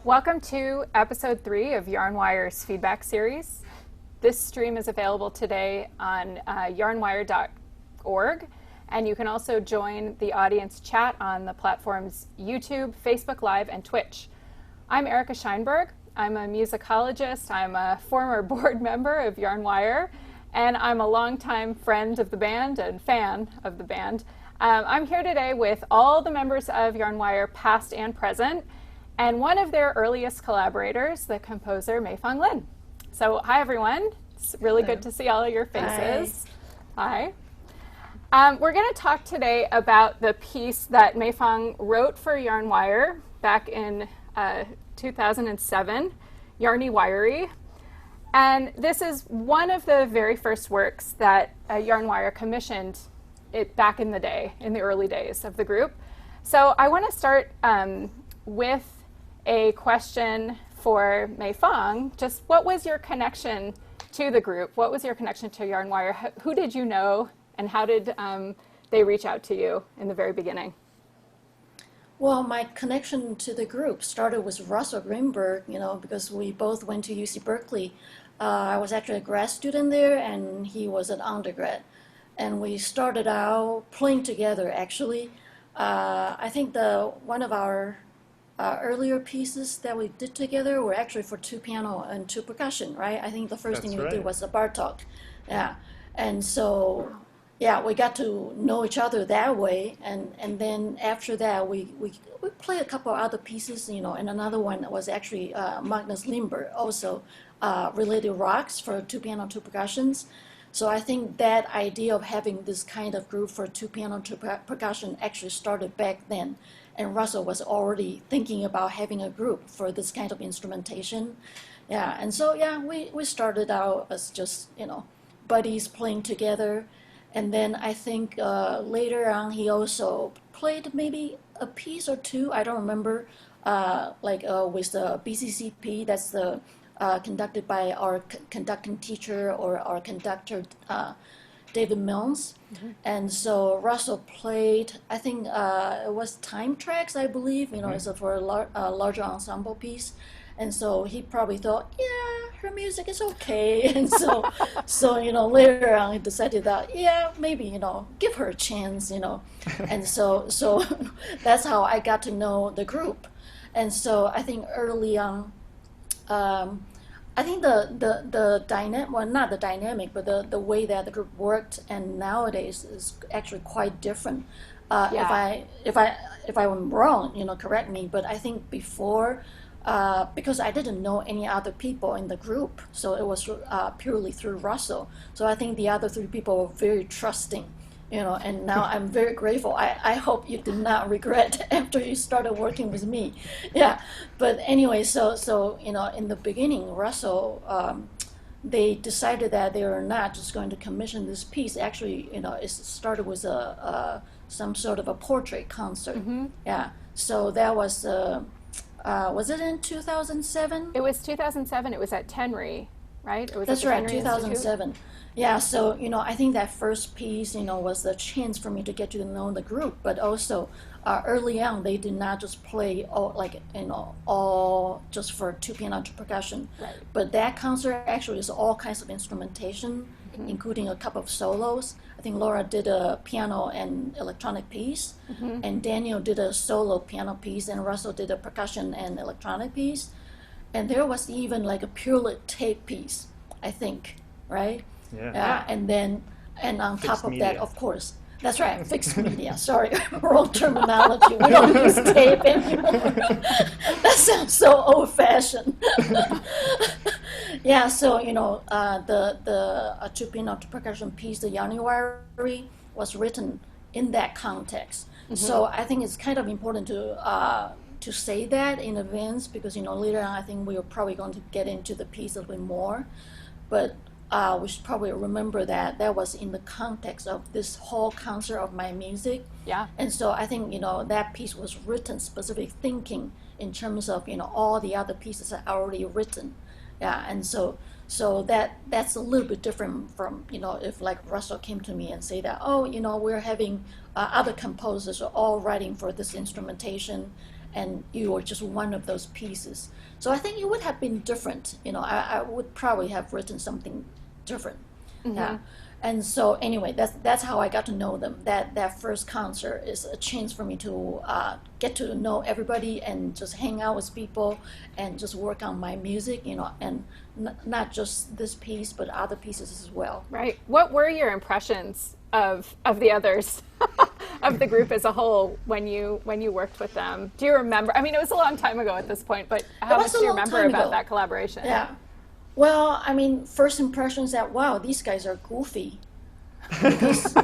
Welcome to episode 3 of Yarnwire's feedback series. This stream is available today on yarnwire.org, and you can also join the audience chat on the platforms YouTube, Facebook Live, and Twitch. I'm Erica Scheinberg. I'm a musicologist. I'm a former board member of Yarnwire, and I'm a longtime friend of the band and fan of the band. I'm here today with all the members of Yarnwire, past and present, and one of their earliest collaborators, the composer Mei-Fang Lin. So hi everyone, it's really good to see all of your faces. Hi. We're going to talk today about the piece that Mei-Fang wrote for Yarnwire back in 2007, Yarny Wiry. And this is one of the very first works that Yarnwire commissioned it back in the day, in the early days of the group. So I want to start with a question for Mei-Fang. Just what was your connection to the group? What was your connection to Yarnwire? Who did you know, and how did they reach out to you in the very beginning? Well, my connection to the group started with Russell Greenberg, because we both went to UC Berkeley. I was actually a grad student there, and he was an undergrad. And we started out playing together, actually. I think one of our earlier pieces that we did together were actually for 2 piano and 2 percussion, right? I think the first thing we did was the Bartok. Yeah. And so, yeah, we got to know each other that way. And then after that, we played a couple other pieces, and another one was actually Magnus Lindberg, also related rocks for 2 piano, 2 percussions. So I think that idea of having this kind of group for 2 piano, 2 percussion actually started back then. And Russell was already thinking about having a group for this kind of instrumentation. Yeah, and so, yeah, we started out as just, buddies playing together. And then I think later on he also played maybe a piece or 2, I don't remember, with the BCCP, that's the conducted by our conducting teacher or our conductor, David Milnes. And so Russell played, I think it was time tracks, I believe, it's for a larger ensemble piece. And so he probably thought, yeah, her music is okay. And so later on he decided that, yeah, maybe, give her a chance, And so that's how I got to know the group. And so I think early on, I think the dynamic, well, not the dynamic, but the way that the group worked and nowadays is actually quite different. If I'm wrong, correct me. But I think before, because I didn't know any other people in the group, so it was purely through Russell. So I think the other 3 people were very trusting. And now I'm very grateful. I hope you did not regret after you started working with me. Yeah, but anyway, so in the beginning, Russell, they decided that they were not just going to commission this piece. Actually, it started with some sort of a portrait concert. Yeah, so that was it in 2007? It was 2007. It was at Tenry, right? It was That's right, Tenry 2007. Institute. Yeah, so, I think that first piece, was the chance for me to get to know the group, but also early on, they did not just play all just for 2 piano, 2 percussion. Right. But that concert actually is all kinds of instrumentation, including a couple of solos. I think Laura did a piano and electronic piece, and Daniel did a solo piano piece, and Russell did a percussion and electronic piece. And there was even like a purely tape piece, I think, right? Yeah. And on Fixed top of media. that, of course, that's right, fixed media. Sorry, wrong terminology. We don't use tape anymore. That sounds so old-fashioned. Yeah, so the two-piano percussion piece, the Yarny Wiry, was written in that context. So I think it's kind of important to say that in advance, because later on I think we are probably going to get into the piece a little bit more, but we should probably remember that that was in the context of this whole concert of my music. Yeah. And so I think that piece was written specific thinking in terms of all the other pieces are already written. Yeah, and so that's a little bit different from if like Russell came to me and say that, oh, we're having other composers are all writing for this instrumentation, and you are just one of those pieces. So I think it would have been different. I would probably have written something different. Yeah. And so anyway, that's how I got to know them. That first concert is a chance for me to get to know everybody and just hang out with people and just work on my music, and not just this piece but other pieces as well. Right. What were your impressions of the others, of the group as a whole when you worked with them? Do you remember? I mean, it was a long time ago at this point, but how much do you remember about that collaboration? Yeah. Well, I mean, first impressions that, wow, these guys are goofy. Because,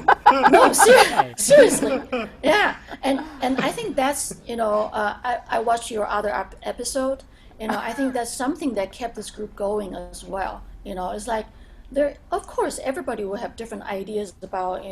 no, seriously. Yeah. And I think that's, I watched your other episode, I think that's something that kept this group going as well. It's like, of course, everybody will have different ideas about,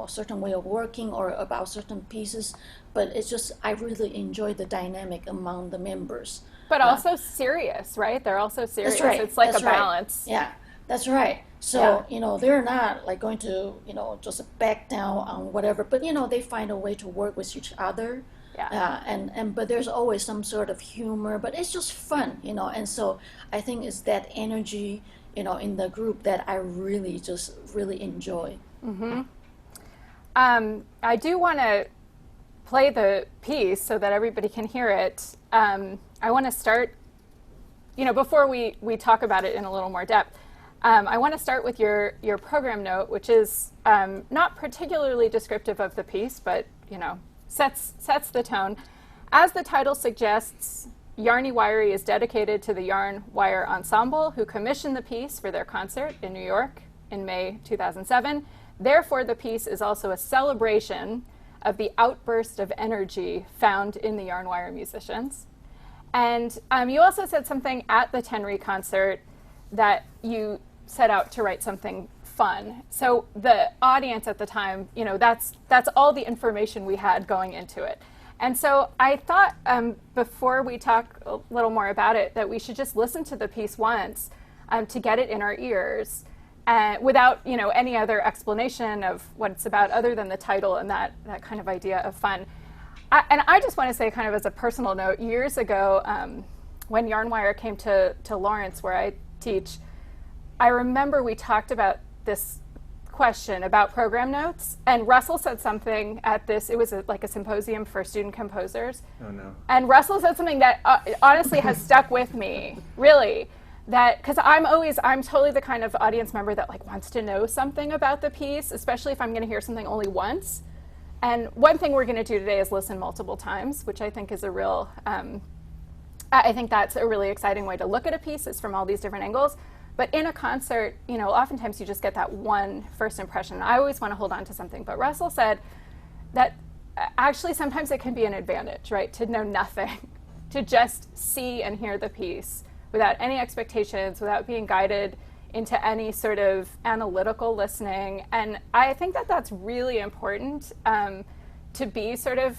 certain way of working or about certain pieces, but it's just, I really enjoy the dynamic among the members. But also serious, right? They're also serious. That's right. It's like that's a balance. Right. Yeah, that's right. So, they're not like going to, just back down on whatever, but, they find a way to work with each other. Yeah. But there's always some sort of humor, but it's just fun, and so I think it's that energy, in the group that I really enjoy. I do want to play the piece so that everybody can hear it. I want to start, before we talk about it in a little more depth, I want to start with your program note, which is not particularly descriptive of the piece, but, sets the tone. As the title suggests, Yarny Wiry is dedicated to the Yarn Wire Ensemble, who commissioned the piece for their concert in New York in May 2007. Therefore, the piece is also a celebration of the outburst of energy found in the Yarn Wire musicians. And you also said something at the Tenry concert that you set out to write something fun. So the audience at the time, that's all the information we had going into it. And so I thought before we talk a little more about it, that we should just listen to the piece once to get it in our ears, without any other explanation of what it's about other than the title and that kind of idea of fun. And I just want to say, kind of as a personal note, years ago when Yarn Wire came to Lawrence, where I teach, I remember we talked about this question about program notes, and Russell said something at this, it was like a symposium for student composers. Oh no. And Russell said something that honestly has stuck with me, really, that, because I'm totally the kind of audience member that like wants to know something about the piece, especially if I'm going to hear something only once. And one thing we're going to do today is listen multiple times, which I think is a real, I think that's a really exciting way to look at a piece, is from all these different angles. But in a concert, oftentimes you just get that one first impression. I always want to hold on to something. But Russell said that actually sometimes it can be an advantage, right, to know nothing, to just see and hear the piece without any expectations, without being guided into any sort of analytical listening. And I think that that's really important, to be sort of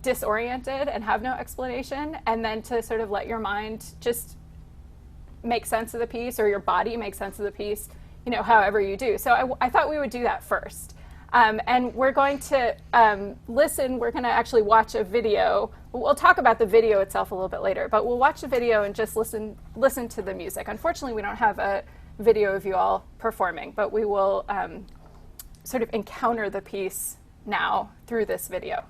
disoriented and have no explanation, and then to sort of let your mind just make sense of the piece, or your body make sense of the piece, however you do. So I thought we would do that first. And we're going to listen, we're going to actually watch a video. We'll talk about the video itself a little bit later, but we'll watch the video and just listen to the music. Unfortunately, we don't have a video of you all performing, but we will sort of encounter the piece now through this video.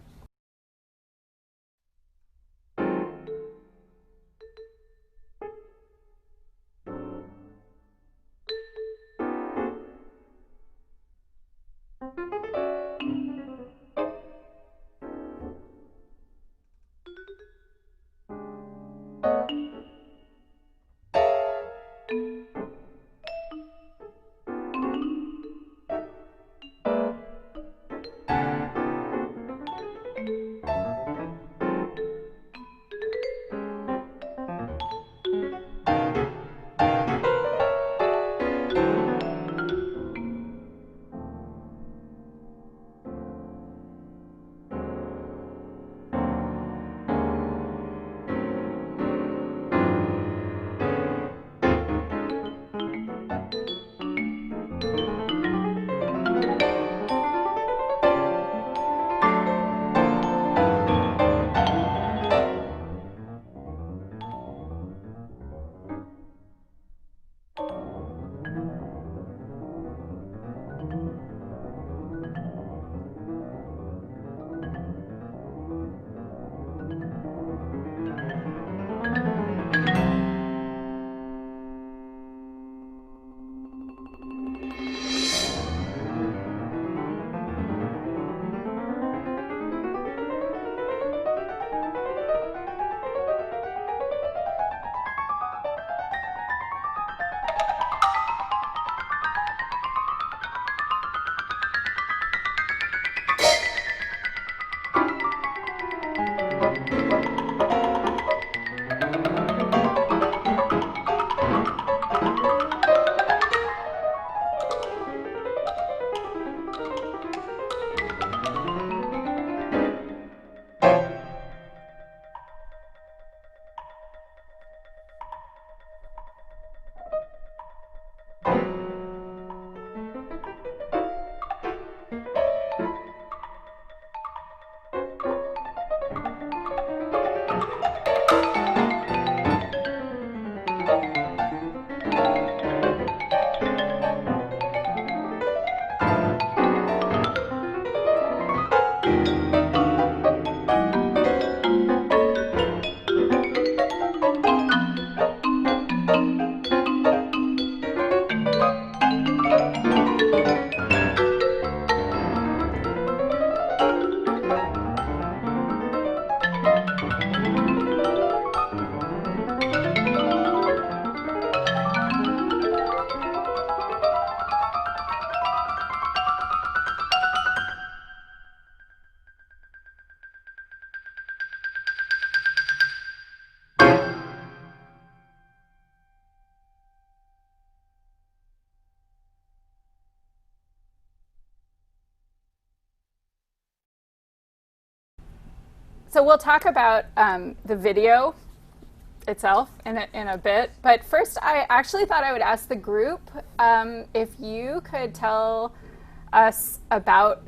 So we'll talk about the video itself in a bit, but first I actually thought I would ask the group if you could tell us about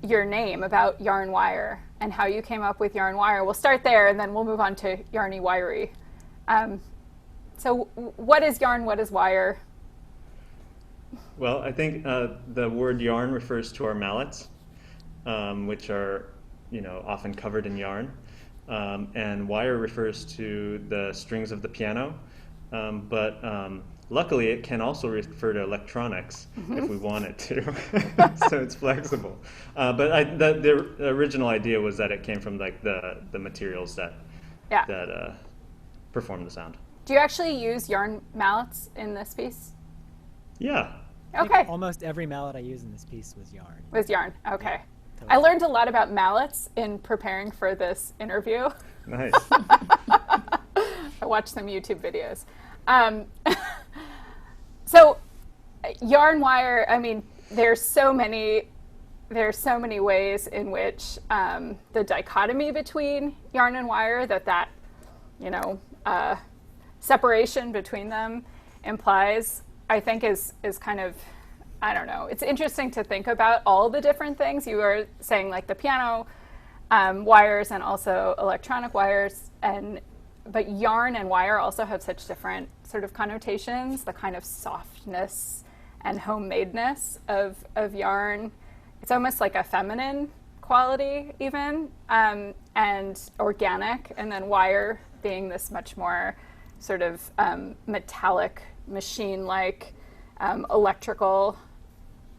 your name, about Yarn Wire, and how you came up with Yarn Wire. We'll start there, and then we'll move on to Yarny Wiry. So what is yarn? What is wire? Well, I think the word yarn refers to our mallets, which are, often covered in yarn, and wire refers to the strings of the piano. But luckily, it can also refer to electronics if we want it to, so it's flexible. But the original idea was that it came from like the materials that perform the sound. Do you actually use yarn mallets in this piece? Yeah. Okay. Almost every mallet I used in this piece was yarn. Was yarn, okay. Yeah, totally. I learned a lot about mallets in preparing for this interview. Nice. I watched some YouTube videos. So yarn wire, I mean, there's so many ways in which the dichotomy between yarn and wire that separation between them implies, I think is kind of, I don't know, it's interesting to think about all the different things. You were saying like the piano wires and also electronic wires, but yarn and wire also have such different sort of connotations, the kind of softness and homemadeness of yarn. It's almost like a feminine quality even, and organic, and then wire being this much more sort of metallic, machine-like, electrical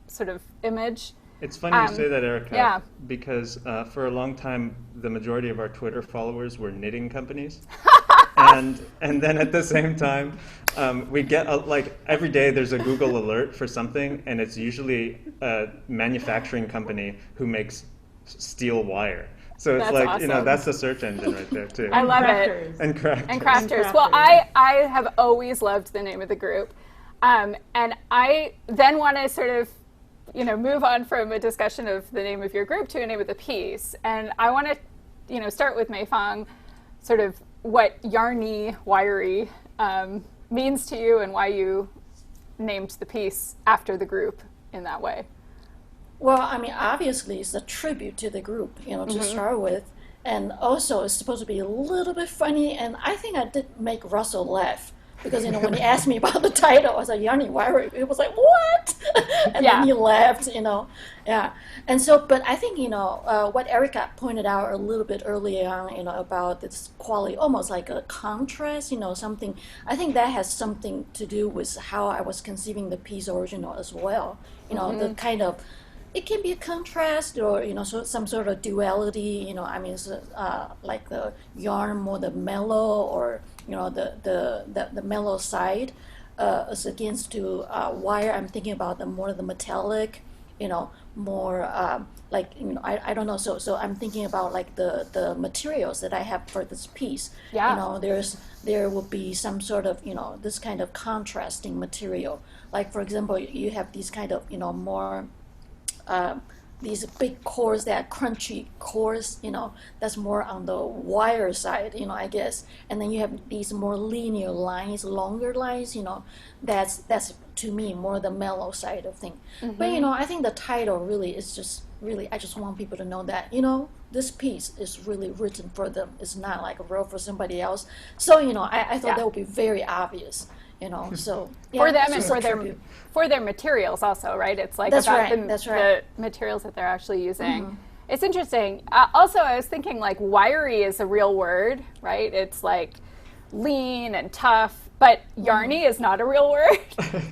sort of image. It's funny you say that, Erica, yeah. because for a long time, the majority of our Twitter followers were knitting companies. and then at the same time, we get, like, every day there's a Google alert for something, and it's usually a manufacturing company who makes steel wire. So it's That's like, awesome. that's the search engine right there, too. I love it. And crafters. And crafters. Well, I have always loved the name of the group. And I then want to sort of, move on from a discussion of the name of your group to a name of the piece. And I want to, start with Mei-Fang, sort of what Yarny Wiry means to you and why you named the piece after the group in that way? Well, I mean, obviously it's a tribute to the group, to start with. And also it's supposed to be a little bit funny. And I think I did make Russell laugh. Because, when he asked me about the title, I was like, Yarny, Wiry. It was like, what? And then he laughed, Yeah. And so, but I think, what Erica pointed out a little bit earlier on, about this quality, almost like a contrast, something. I think that has something to do with how I was conceiving the piece original as well. The kind of, it can be a contrast or, some sort of duality, it's like the yarn more the mellow or, the mellow side as against to wire. I'm thinking about the more the metallic, more like, I don't know. So I'm thinking about like the materials that I have for this piece. Yeah. There will be some sort of, this kind of contrasting material. Like, for example, you have these kind of, more these big cores that are crunchy cores, that's more on the wire side, I guess. And then you have these more linear lines, longer lines, that's to me more the mellow side of thing. But I think the title really is just really, I just want people to know that, this piece is really written for them. It's not like wrote for somebody else. So, I thought that would be very obvious. So for them and for their materials also, right? It's like about the materials that they're actually using. It's interesting. Also, I was thinking like wiry is a real word, right? It's like lean and tough, but yarny is not a real word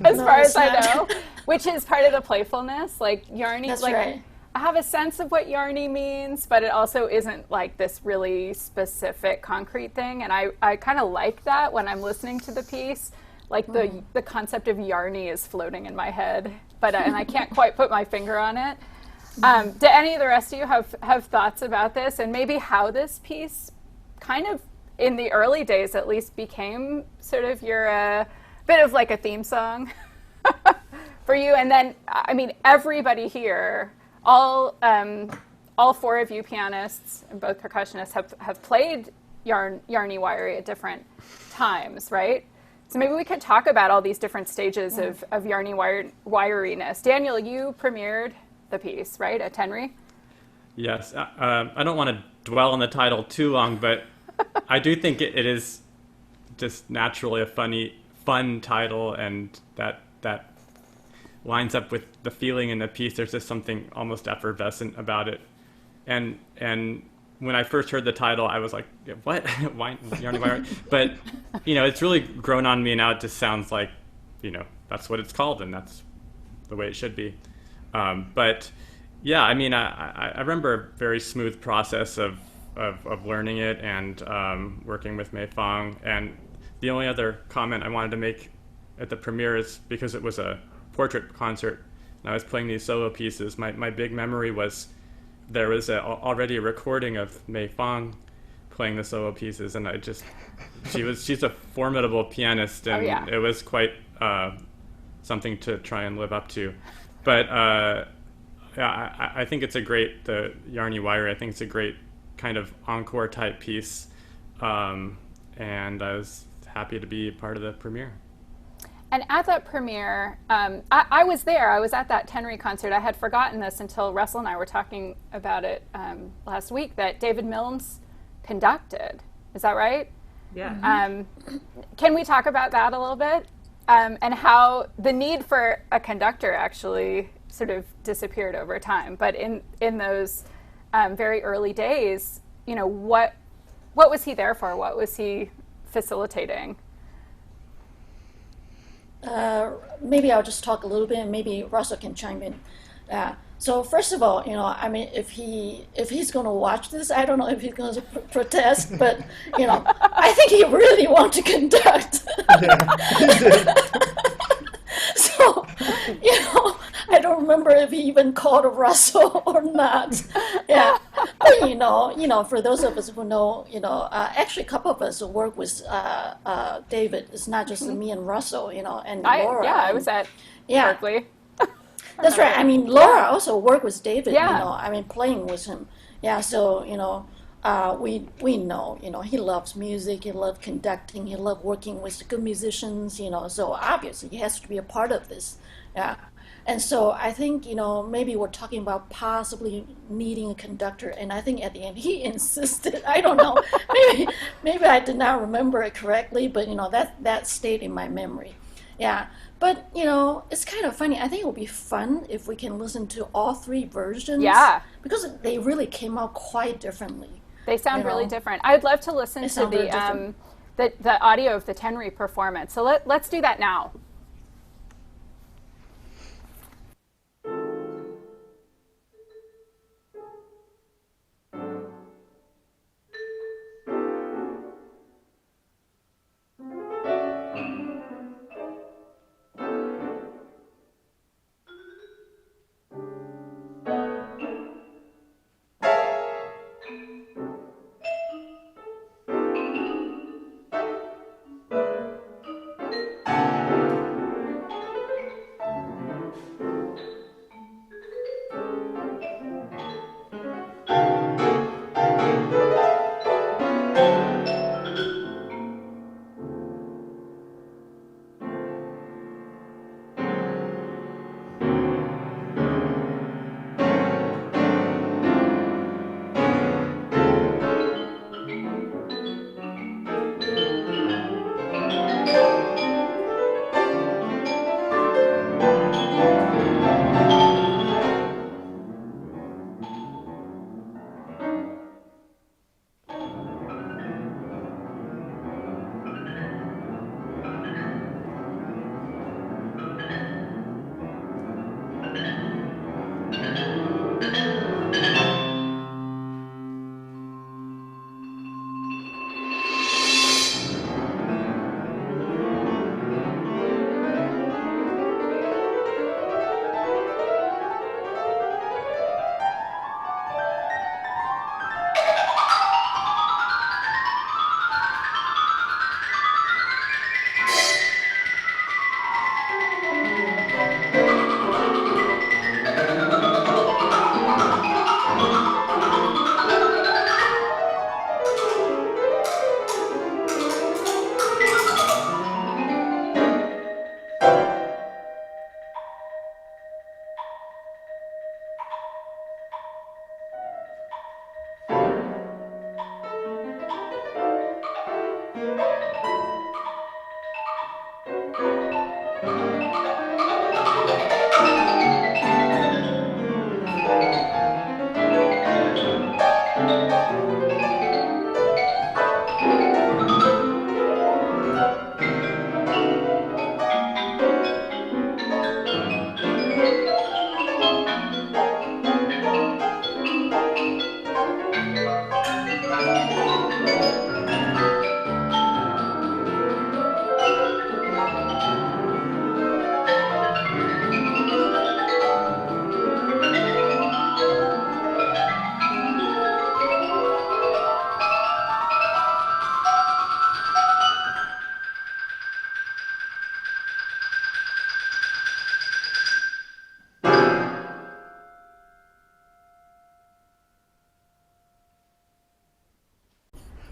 as far as I know, which is part of the playfulness. Like yarny, I have a sense of what yarny means, but it also isn't like this really specific concrete thing. And I kind of like that when I'm listening to the piece. Like the concept of yarny is floating in my head, but and I can't quite put my finger on it. Do any of the rest of you have thoughts about this, and maybe how this piece kind of in the early days at least became sort of your bit of like a theme song for you? And then I mean everybody here, all four of you pianists and both percussionists have played Yarny Wiry at different times, right? So maybe we could talk about all these different stages of Yarny wiriness. Daniel, you premiered the piece, right, at Tenry? Yes. I don't want to dwell on the title too long, but I do think it is just naturally a fun title, and that lines up with the feeling in the piece. There's just something almost effervescent about it. And when I first heard the title, I was like, what? Why Yarny Wiry? But, it's really grown on me now. It just sounds like, that's what it's called, and that's the way it should be. But, yeah, I mean, I remember a very smooth process of learning it and working with Mei-Fang. And the only other comment I wanted to make at the premiere is because it was a portrait concert and I was playing these solo pieces, my big memory was there was already a recording of Mei-Fang playing the solo pieces, and she's a formidable pianist, and it was quite something to try and live up to. But I think it's the Yarny Wiry, I think it's a great kind of encore type piece, and I was happy to be part of the premiere. And at that premiere, I was there. I was at that Tenry concert. I had forgotten this until Russell and I were talking about it last week, that David Milnes conducted. Is that right? Yeah. Can we talk about that a little bit? And how the need for a conductor actually sort of disappeared over time. But in those very early days, what was he there for? What was he facilitating? Maybe I'll just talk a little bit, and maybe Russell can chime in. So first of all, I mean, if he's going to watch this, I don't know if he's going to protest, but I think he really wants to conduct. So, I don't remember if he even called Russell or not. Yeah, but for those of us who know, actually a couple of us work with David. It's not just me and Russell, and Laura. I was at Berkeley. That's right. I mean, Laura also worked with David. I mean, playing with him. Yeah. So we know, he loves music, he loves conducting, he loves working with good musicians, so obviously he has to be a part of this. Yeah. And so I think, maybe we're talking about possibly needing a conductor, and I think at the end he insisted. I don't know, maybe I did not remember it correctly, but that stayed in my memory. Yeah. But it's kind of funny. I think it would be fun if we can listen to all three versions. Yeah. Because they really came out quite differently. They sound really different. I'd love to listen to the audio of the Tenri performance. So let's do that now.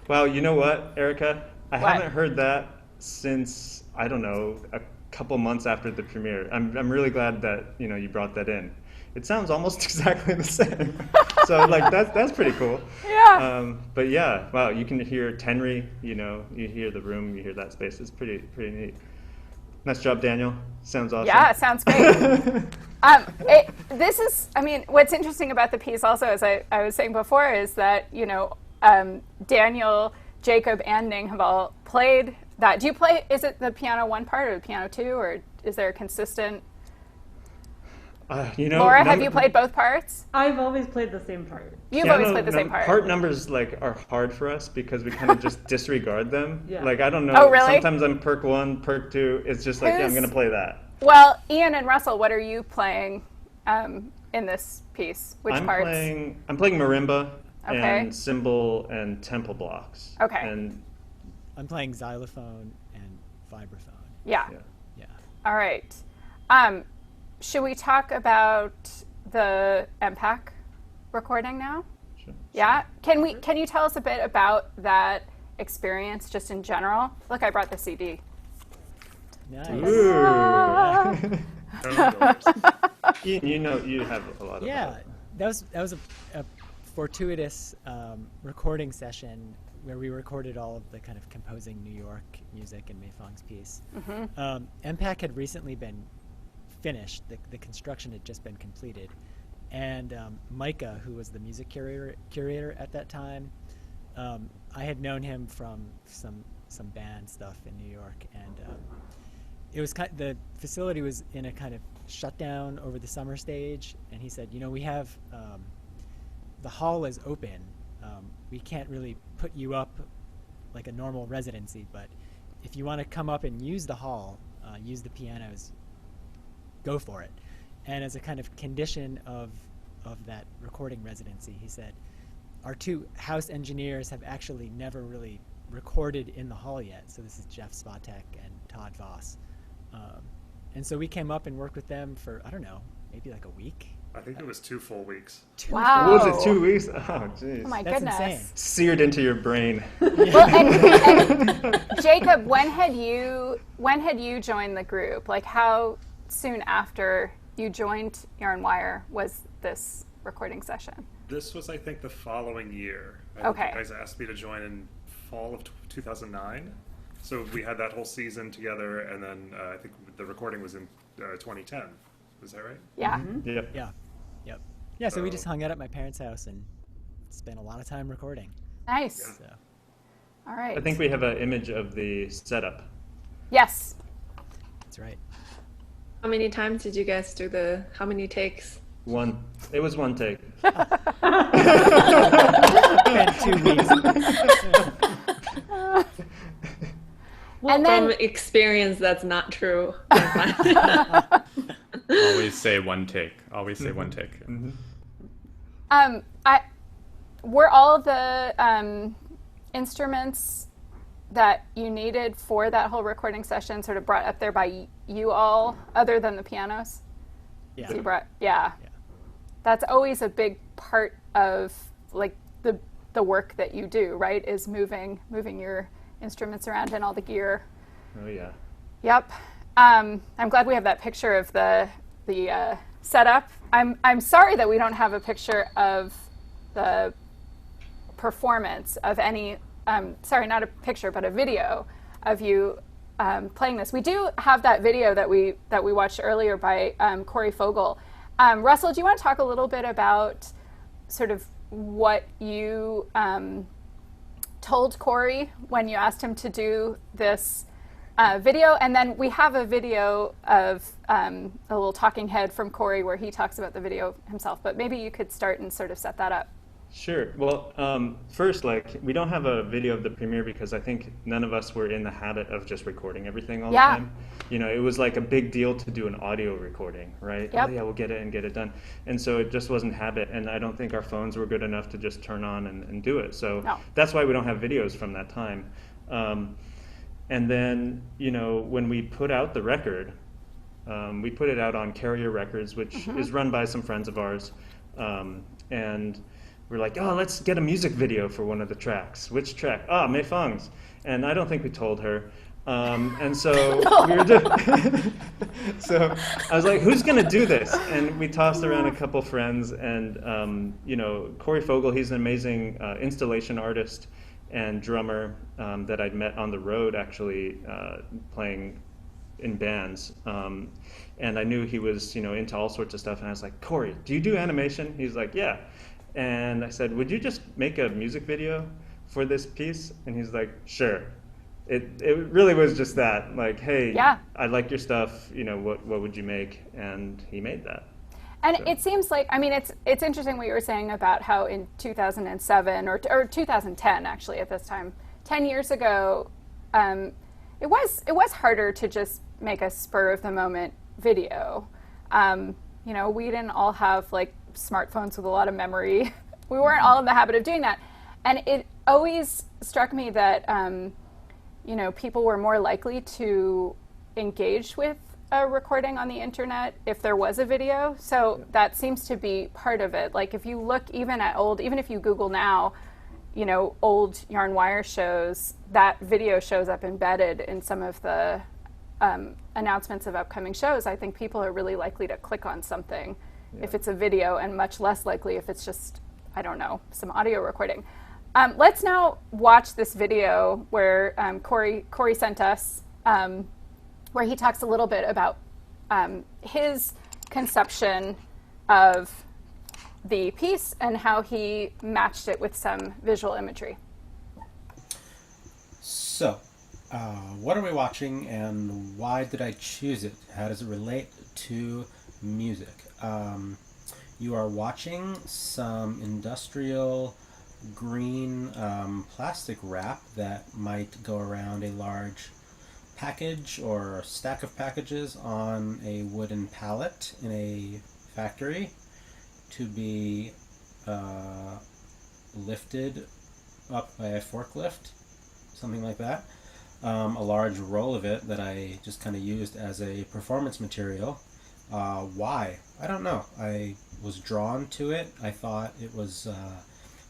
Wow, you know what, Erica? I What? haven't heard that since, I don't know, a couple months after the premiere. I'm really glad that, you brought that in. It sounds almost exactly the same. So like that's pretty cool. Yeah. But yeah, wow, you can hear Tenri, you hear the room, you hear that space. It's pretty neat. Nice job, Daniel. Sounds awesome. Yeah, it sounds great. This is, what's interesting about the piece also, as I was saying before, is that, Daniel, Jacob, and Ning have all played that. Do you play, is it the piano one part or the piano two, or is there a consistent? Laura, have you played both parts? I've always played the same part. You've always played the same part. Part numbers are hard for us because we kind of just disregard them. Yeah. Like I don't know. Oh, really? Sometimes I'm perk 1, perk 2. It's just like yeah, I'm gonna play that. Well, Ian and Russell, what are you playing in this piece? Which parts? I'm playing marimba Okay. and cymbal and tempo blocks. Okay. And I'm playing xylophone and vibraphone. Yeah. Yeah. All right. Should we talk about the MPAC recording now? Yeah. Can you tell us a bit about that experience just in general? Look, I brought the CD. Nice. Ooh. Yeah. You have a lot of Yeah, that was a fortuitous recording session where we recorded all of the kind of composing New York music in Mei-Fang's piece. MPAC had recently been finished. The construction had just been completed. And Micah, who was the music curator at that time, I had known him from some band stuff in New York, and it was the facility was in a kind of shutdown over the summer stage, and he said, we have the hall is open. We can't really put you up like a normal residency, but if you want to come up and use the hall, use the pianos, go for it. And as a kind of condition of that recording residency, he said, our two house engineers have actually never really recorded in the hall yet. So this is Jeff Svatek and Todd Voss. And so we came up and worked with them for, I don't know, maybe like a week. I think it was 2 full weeks. Wow. What was it, 2 weeks? Oh, jeez. Oh my That's goodness. insane. Seared into your brain. Well, and Jacob, when had you joined the group? Like, how soon after you joined Yarn Wire was this recording session? This was, I think, the following year. Okay. You guys asked me to join in fall of 2009. So we had that whole season together, and then I think the recording was in 2010. Is that right? Yeah. Yep. Yeah, so we just hung out at my parents' house and spent a lot of time recording. Nice. So All right. I think we have an image of the setup. Yes. that's right. How many times did you guys do how many takes? It was one take. Spent 2 weeks. Well, And then- from experience, that's not true. Always say one take. Always say one take. Were all the instruments that you needed for that whole recording session sort of brought up there by you all, other than the pianos? Yeah. So you brought, yeah. That's always a big part of like the work that you do, right? Is moving your instruments around and all the gear. Oh, yeah. Yep. I'm glad we have that picture of the setup. I'm sorry that we don't have a picture of the performance of any. Sorry, not a picture, but a video of you playing this. We do have that video that we watched earlier by Corey Fogel. Russell, do you want to talk a little bit about sort of what you told Corey when you asked him to do this video? And then we have a video of a little talking head from Corey where he talks about the video himself, but maybe you could start and sort of set that up. Sure. Well, first, we don't have a video of the premiere because I think none of us were in the habit of just recording everything all the time. It was like a big deal to do an audio recording, right? Yep. Oh, yeah, we'll get it and get it done. And so it just wasn't habit, and I don't think our phones were good enough to just turn on and do it. So that's why we don't have videos from that time. And then, when we put out the record, we put it out on Carrier Records, which is run by some friends of ours. And we're like, oh, let's get a music video for one of the tracks. Which track? Ah, Mei-Fang's. And I don't think we told her. And so we were just so I was like, who's going to do this? And we tossed around a couple friends. And, Corey Fogel, he's an amazing installation artist and drummer that I'd met on the road, actually, playing in bands. And I knew he was, into all sorts of stuff. And I was like, Corey, do you do animation? He's like, yeah. And I said, would you just make a music video for this piece? And he's like, sure. It really was just that, like, hey, I like your stuff, what would you make? And he made that. And it seems like, it's interesting what you were saying about how in 2007 or 2010, actually, at this time, 10 years ago, it was harder to just make a spur of the moment video. We didn't all have like smartphones with a lot of memory. We weren't all in the habit of doing that. And it always struck me that, people were more likely to engage with a recording on the internet if there was a video. So that seems to be part of it. Like if you look even at even if you Google now, you know, old Yarn Wire shows, that video shows up embedded in some of the announcements of upcoming shows. I think people are really likely to click on something if it's a video, and much less likely if it's just, I don't know, some audio recording. Let's now watch this video where Corey sent us, where he talks a little bit about his conception of the piece and how he matched it with some visual imagery. So, what are we watching and why did I choose it? How does it relate to music? You are watching some industrial green plastic wrap that might go around a large package or a stack of packages on a wooden pallet in a factory to be lifted up by a forklift, something like that. A large roll of it that I just kind of used as a performance material. Why? I don't know. I was drawn to it. I thought it was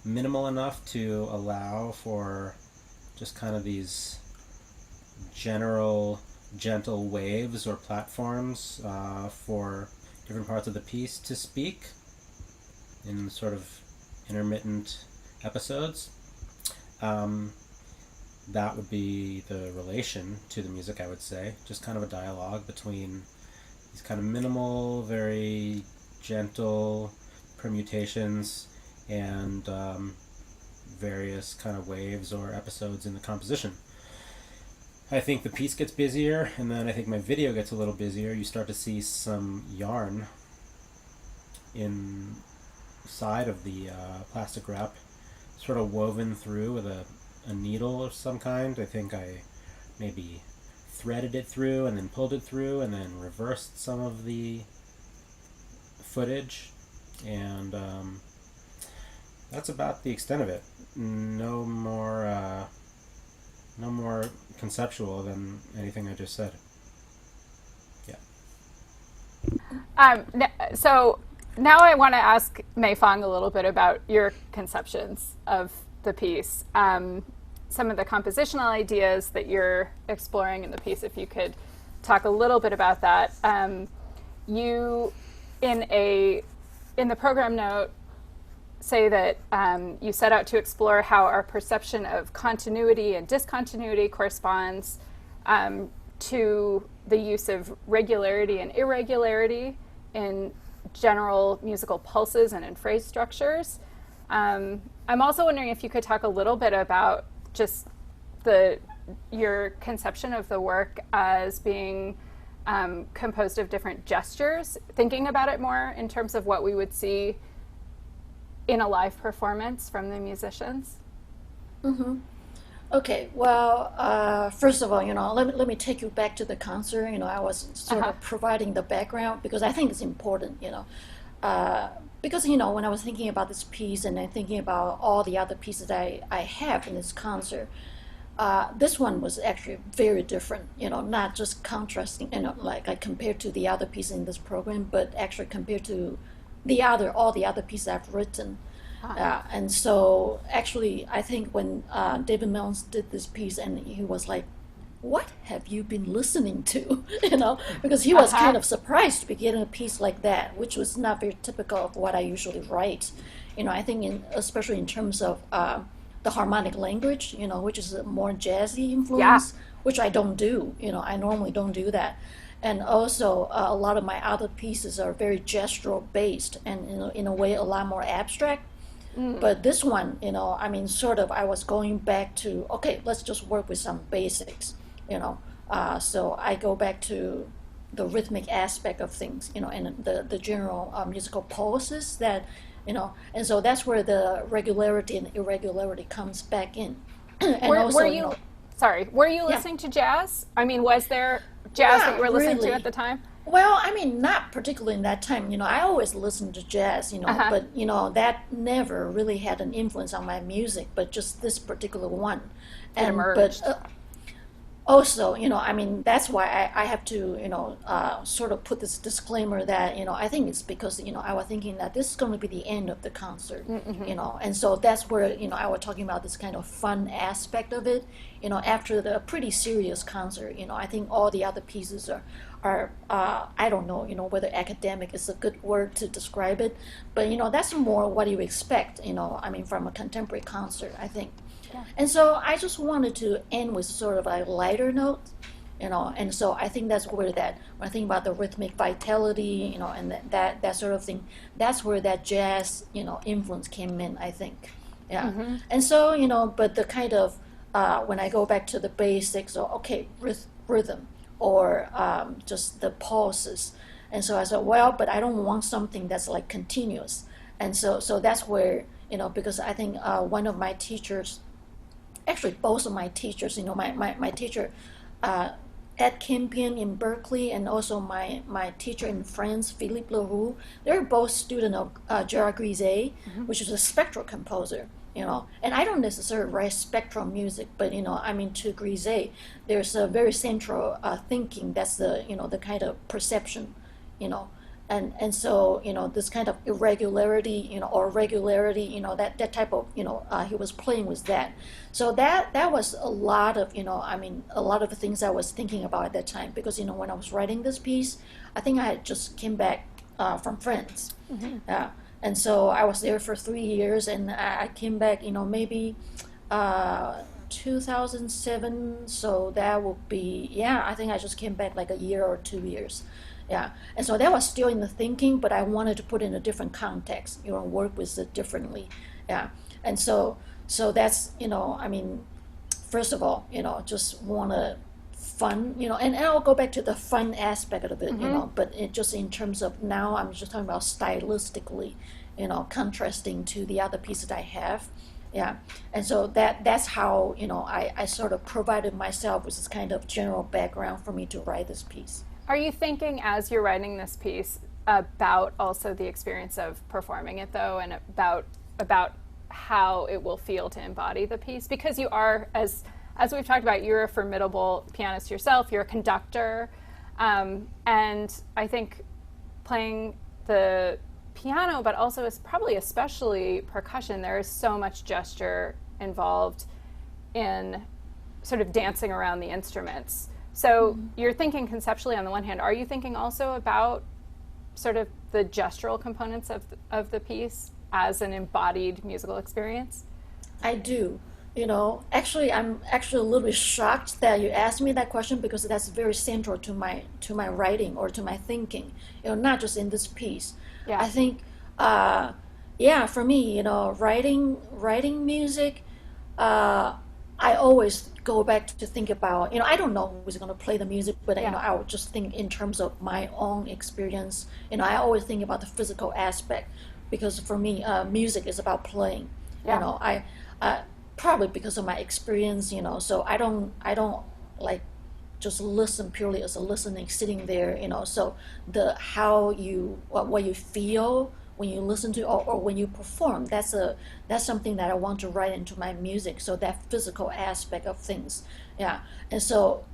minimal enough to allow for just kind of these general gentle waves or platforms for different parts of the piece to speak in sort of intermittent episodes. That would be the relation to the music, I would say. Just kind of a dialogue between these kind of minimal, very gentle permutations and various kind of waves or episodes in the composition. I think the piece gets busier, and then I think my video gets a little busier. You start to see some yarn inside of the plastic wrap, sort of woven through with a needle of some kind. I think I maybe threaded it through and then pulled it through and then reversed some of the footage, and that's about the extent of it. No more conceptual than anything I just said. So now I want to ask Mei-Fang a little bit about your conceptions of the piece. Some of the compositional ideas that you're exploring in the piece, if you could talk a little bit about that. You, in the program note, say that you set out to explore how our perception of continuity and discontinuity corresponds to the use of regularity and irregularity in general musical pulses and in phrase structures. I'm also wondering if you could talk a little bit about just your conception of the work as being composed of different gestures, thinking about it more in terms of what we would see in a live performance from the musicians. Mm-hmm. Okay, well, first of all, let me take you back to the concert. I was sort of providing the background because I think it's important, because, when I was thinking about this piece and then thinking about all the other pieces I have in this concert, this one was actually very different, not just contrasting, like compared to the other pieces in this program, but actually compared to all the other pieces I've written. And so actually, I think when David Mills did this piece and he was like, what have you been listening to? Because he was kind of surprised to be getting a piece like that, which was not very typical of what I usually write. I think especially in terms of the harmonic language, which is a more jazzy influence, which I don't do. I normally don't do that. And also, a lot of my other pieces are very gestural based and, in a way, a lot more abstract. But this one, sort of, I was going back to, okay, let's just work with some basics, So I go back to the rhythmic aspect of things, and the general musical pulses that, and so that's where the regularity and irregularity comes back in. And were you listening to jazz? I mean, was there jazz that you were listening to at the time? Well, not particularly in that time. I always listened to jazz, but, that never really had an influence on my music, but just this particular one. It emerged. also, I mean, that's why I have to, sort of put this disclaimer that, I think it's because, I was thinking that this is going to be the end of the concert, and so that's where, I was talking about this kind of fun aspect of it, after the pretty serious concert, I think all the other pieces are I don't know, whether academic is a good word to describe it, but, that's more what you expect, I mean, from a contemporary concert, I think. And so I just wanted to end with sort of a lighter note, and so I think that's where that, when I think about the rhythmic vitality, and that sort of thing, that's where that jazz, influence came in, I think. Yeah. And so, but the kind of, when I go back to the basics, or okay, rhythm, or just the pauses, and so I said, well, but I don't want something that's like continuous, and so that's where, because I think one of my teachers, actually both of my teachers, my teacher at Campion in Berkeley, and also my teacher in France, Philippe Leroux, they're both students of Gerard Griset, which is a spectral composer, and I don't necessarily write spectral music, but, I mean, to Griset, there's a very central thinking, that's the, the kind of perception, and so, this kind of irregularity, or regularity, that type of, he was playing with that. So that was a lot of, I mean, a lot of the things I was thinking about at that time, because, when I was writing this piece, I think I had just came back from France. And so I was there for 3 years, and I came back, maybe 2007, so that would be, yeah, I think I just came back like a year or 2 years. Yeah, and so that was still in the thinking, but I wanted to put in a different context, work with it differently. Yeah, and so that's, I mean, first of all, just want to fun, and I'll go back to the fun aspect of it, but it just in terms of now, I'm just talking about stylistically, contrasting to the other pieces I have. Yeah, and so that's how, I sort of provided myself with this kind of general background for me to write this piece. Are you thinking, as you're writing this piece, about also the experience of performing it, though, and about how it will feel to embody the piece? Because you are, as we've talked about, you're a formidable pianist yourself. You're a conductor, and I think playing the piano, but also is probably especially percussion. There is so much gesture involved in sort of dancing around the instruments. So you're thinking conceptually on the one hand. Are you thinking also about sort of the gestural components of the piece as an embodied musical experience? I do. Actually, I'm actually a little bit shocked that you asked me that question, because that's very central to my writing or to my thinking. Not just in this piece. Yeah. I think, for me, writing music, I always go back to think about, I don't know who's going to play the music, but, I would just think in terms of my own experience. I always think about the physical aspect, because for me, music is about playing. I probably because of my experience, so I don't like just listen purely as a listening, sitting there, so what you feel when you listen to, or when you perform, that's something that I want to write into my music. So that physical aspect of things, yeah. And so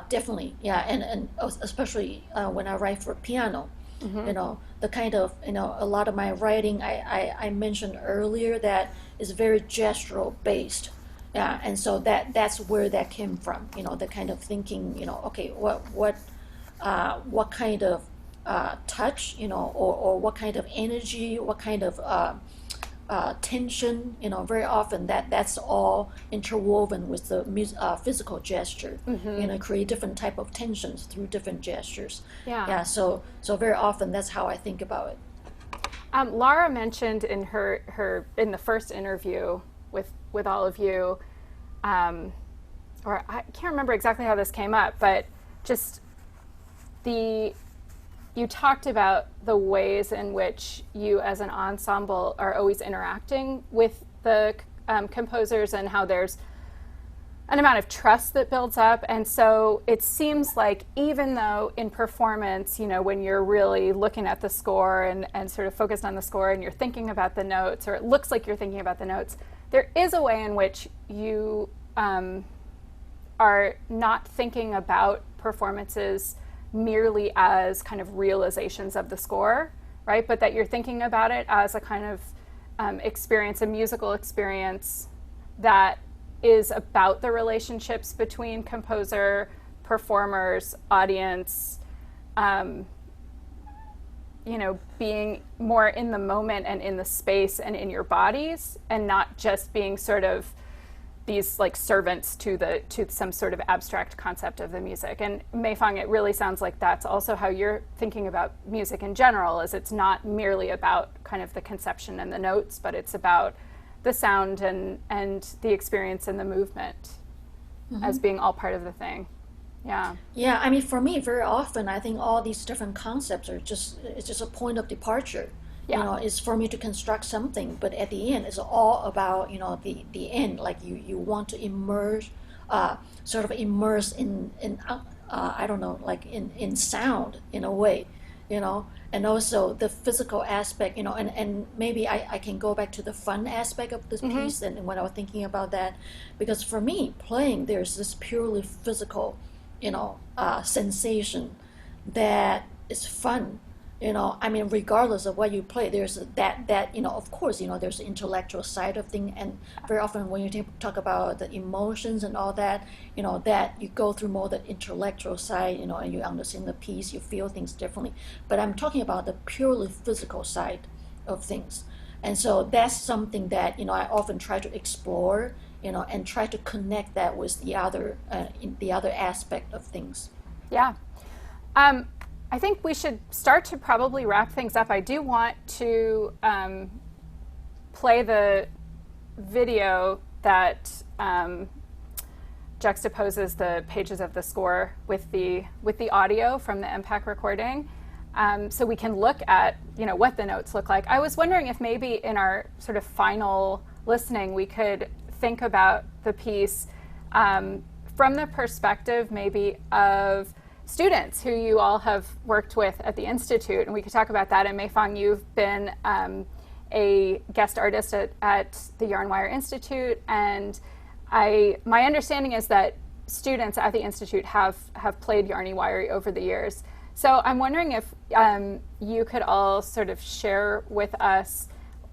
definitely, yeah, and especially when I write for piano, the kind of, a lot of my writing, I mentioned earlier that is very gestural based. Yeah, and so that's where that came from, the kind of thinking, okay, what kind of touch, or what kind of energy, what kind of tension, very often that's all interwoven with the physical gesture, create different type of tensions through different gestures. Yeah. So very often that's how I think about it. Lara mentioned in in the first interview with all of you, or I can't remember exactly how this came up, but just you talked about the ways in which you as an ensemble are always interacting with the composers, and how there's an amount of trust that builds up. And so it seems like, even though in performance, when you're really looking at the score and sort of focused on the score, and you're thinking about the notes, or it looks like you're thinking about the notes, there is a way in which you are not thinking about performances merely as kind of realizations of the score, right? But that you're thinking about it as a kind of experience, a musical experience that is about the relationships between composer, performers, audience, being more in the moment and in the space and in your bodies, and not just being sort of these like servants to some sort of abstract concept of the music. And Mei-Fang, it really sounds like that's also how you're thinking about music in general, is it's not merely about kind of the conception and the notes, but it's about the sound and the experience and the movement as being all part of the thing. Yeah. Yeah, I mean, for me, very often, I think all these different concepts are it's just a point of departure. Yeah. It's for me to construct something, but at the end, it's all about, the end. Like you want to immerse, sort of immerse in I don't know, like in sound in a way, and also the physical aspect, and maybe I can go back to the fun aspect of this piece and when I was thinking about that, because for me, playing, there's this purely physical, sensation that is fun. I mean, regardless of what you play, there's that of course, there's the intellectual side of things, and very often when you talk about the emotions and all that, that you go through more the intellectual side, and you understand the piece, you feel things differently. But I'm talking about the purely physical side of things, and so that's something that I often try to explore, and try to connect that with the other aspect of things. Yeah. I think we should start to probably wrap things up. I do want to play the video that juxtaposes the pages of the score with the audio from the MPAC recording, so we can look at what the notes look like. I was wondering if maybe in our sort of final listening we could think about the piece from the perspective maybe of students who you all have worked with at the Institute, and we could talk about that. And Mei-Fang, you've been a guest artist at the Yarnwire Institute, and my understanding is that students at the Institute have played Yarny Wiry over the years. So I'm wondering if you could all sort of share with us,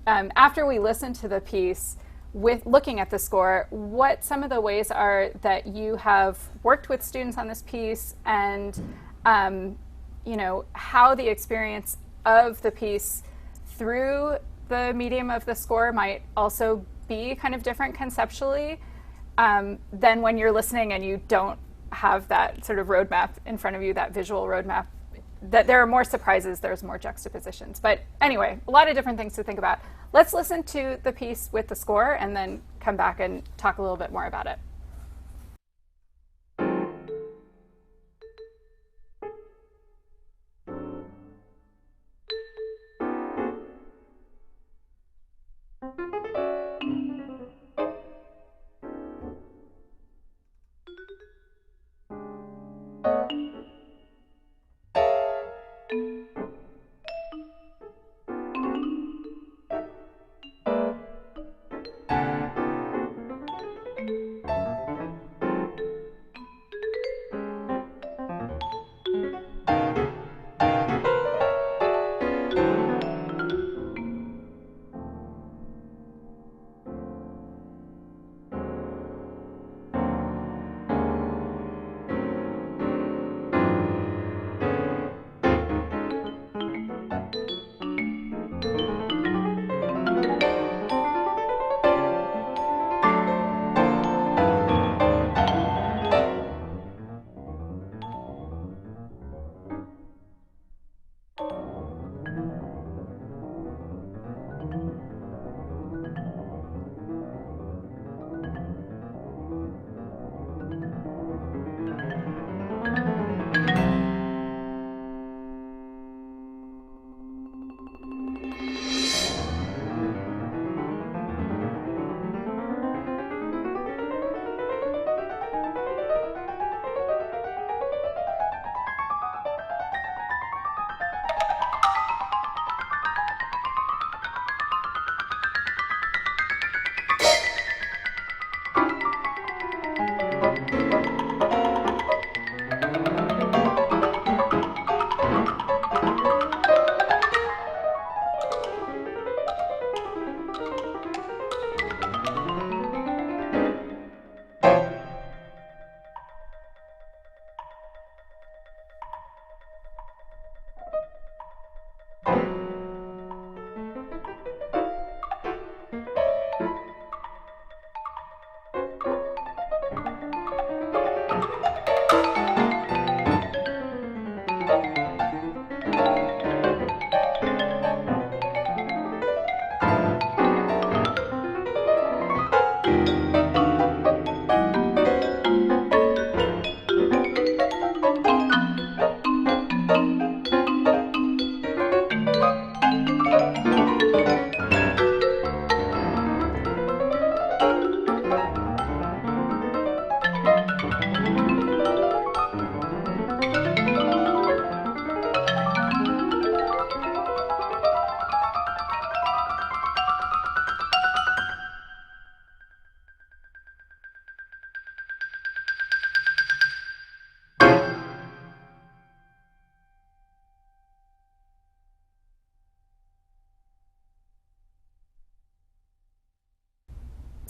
after we listen to the piece, with looking at the score, what some of the ways are that you have worked with students on this piece, and how the experience of the piece through the medium of the score might also be kind of different conceptually than when you're listening and you don't have that sort of roadmap in front of you, that visual roadmap. That there are more surprises, there's more juxtapositions. But anyway, a lot of different things to think about. Let's listen to the piece with the score and then come back and talk a little bit more about it.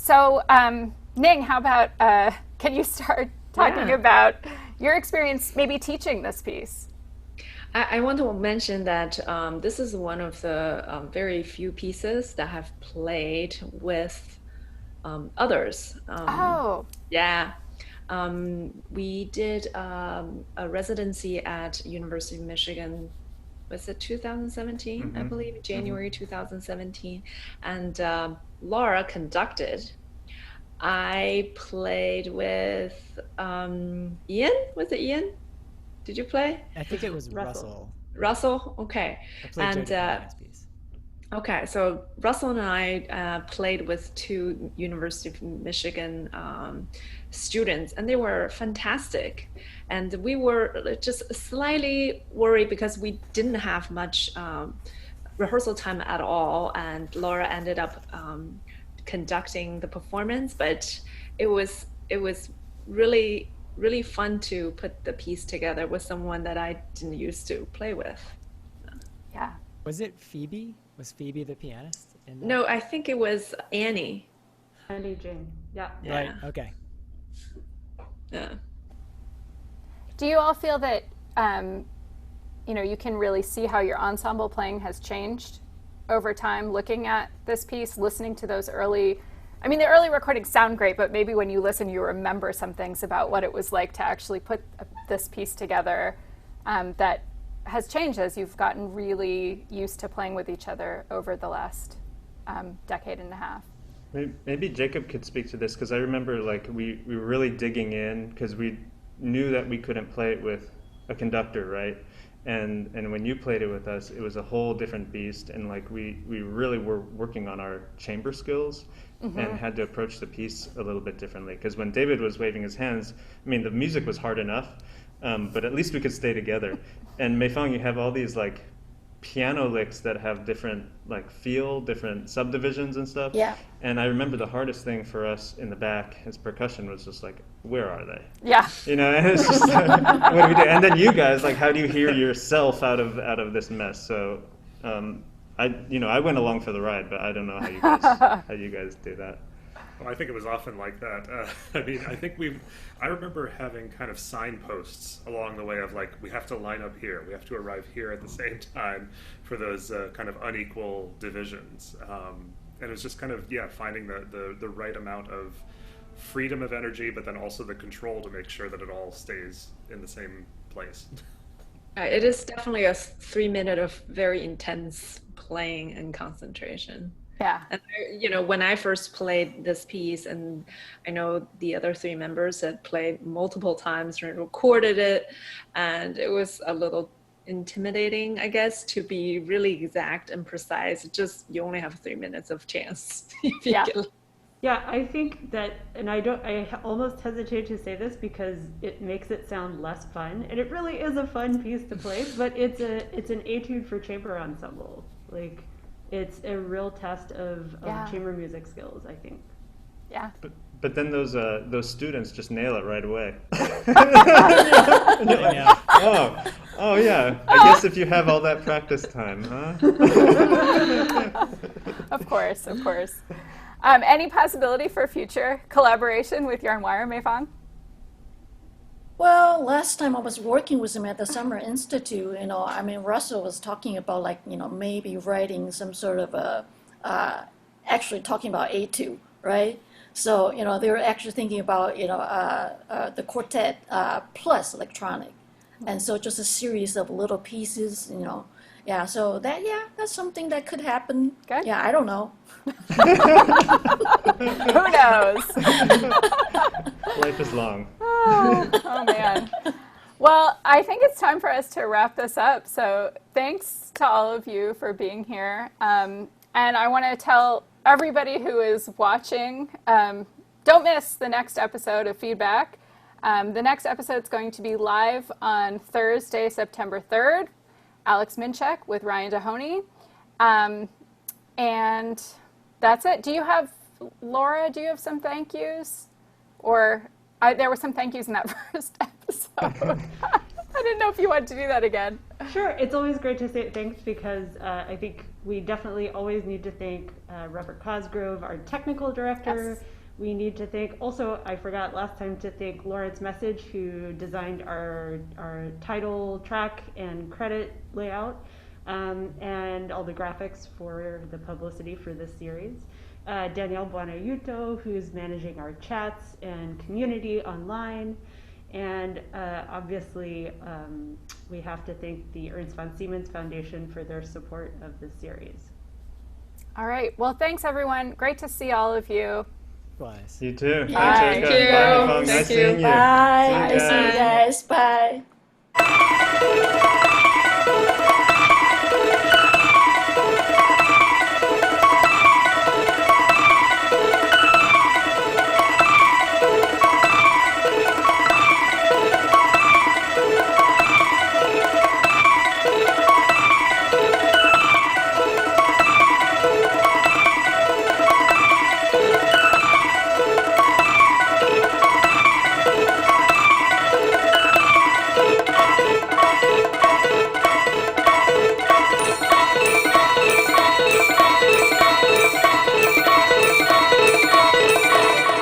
So, Ning, how about can you start talking about your experience maybe teaching this piece? I want to mention that this is one of the very few pieces that have played with others. Oh, Yeah. We did a residency at University of Michigan. Was it 2017? I believe January 2017, and Laura conducted. I played with Ian. Was it Ian? Did you play? I think it was Russell. Russell? Okay. I played And Jody piece. okay, so Russell and I played with two University of Michigan students, and they were fantastic. And we were just slightly worried because we didn't have much rehearsal time at all, and Laura ended up conducting the performance, but it was really fun to put the piece together with someone that I didn't used to play with. yeah. Was it Phoebe? Was Phoebe the pianist? No, I think it was Annie. Annie Jane. Yeah. Right. Okay. Yeah. Do you all feel that you can really see how your ensemble playing has changed over time, looking at this piece, listening to those early? I mean, the early recordings sound great, but maybe when you listen, you remember some things about what it was like to actually put this piece together that has changed as you've gotten really used to playing with each other over the last decade and a half. Maybe Jacob could speak to this, because I remember we were really digging in because we knew that we couldn't play it with a conductor, right? And when you played it with us, it was a whole different beast, and we really were working on our chamber skills and had to approach the piece a little bit differently. Because when David was waving his hands, I mean, the music was hard enough, but at least we could stay together. And Mei-Fang, you have all these piano licks that have different feel, different subdivisions and stuff. Yeah. And I remember the hardest thing for us in the back as percussion was just where are they? Yeah. And it's just what do we do? And then you guys, how do you hear yourself out of this mess? So I went along for the ride, but I don't know how you guys do that. Well, I think it was often like that. I mean, I remember having kind of signposts along the way of we have to line up here, we have to arrive here at the same time for those kind of unequal divisions. And it was just kind of, finding the right amount of freedom of energy, but then also the control to make sure that it all stays in the same place. It is definitely a 3 minute of very intense playing and concentration. Yeah. And when I first played this piece, and I know the other three members had played multiple times and recorded it, and it was a little intimidating, I guess, to be really exact and precise. Just you only have 3 minutes of chance. Yeah, I think that, and I almost hesitate to say this because it makes it sound less fun, and it really is a fun piece to play, but it's an etude for chamber ensemble. It's a real test of chamber music skills, I think. Yeah. But then those students just nail it right away. Oh yeah. I guess if you have all that practice time, huh? Of course. Any possibility for future collaboration with Yarn Wire, Mei-Fang? Well, last time I was working with him at the Summer Institute, Russell was talking about maybe writing some sort of actually talking about etude, right? So, they were actually thinking about, the quartet plus electronic. And so just a series of little pieces, Yeah, so that's something that could happen. Okay. Yeah, I don't know. Who knows? Life is long. Oh man. Well, I think it's time for us to wrap this up. So thanks to all of you for being here. And I want to tell everybody who is watching, don't miss the next episode of Feedback. The next episode is going to be live on Thursday, September 3rd. Alex Minchek with Ryan Dahoney. And that's it. Laura, do you have some thank yous? Or there were some thank yous in that first episode. I didn't know if you wanted to do that again. Sure. It's always great to say thanks because I think we definitely always need to thank Robert Cosgrove, our technical director, Yes. We need to thank, also, I forgot last time to thank Lawrence Message, who designed our title track and credit layout, and all the graphics for the publicity for this series. Danielle Buonaiuto, who's managing our chats and community online. And obviously, we have to thank the Ernst von Siemens Foundation for their support of this series. All right. Well, thanks, everyone. Great to see all of you. Twice. You too. Bye. Thank you. Bye, Mei-Fang. Nice seeing you. Bye. See you See you guys. Bye.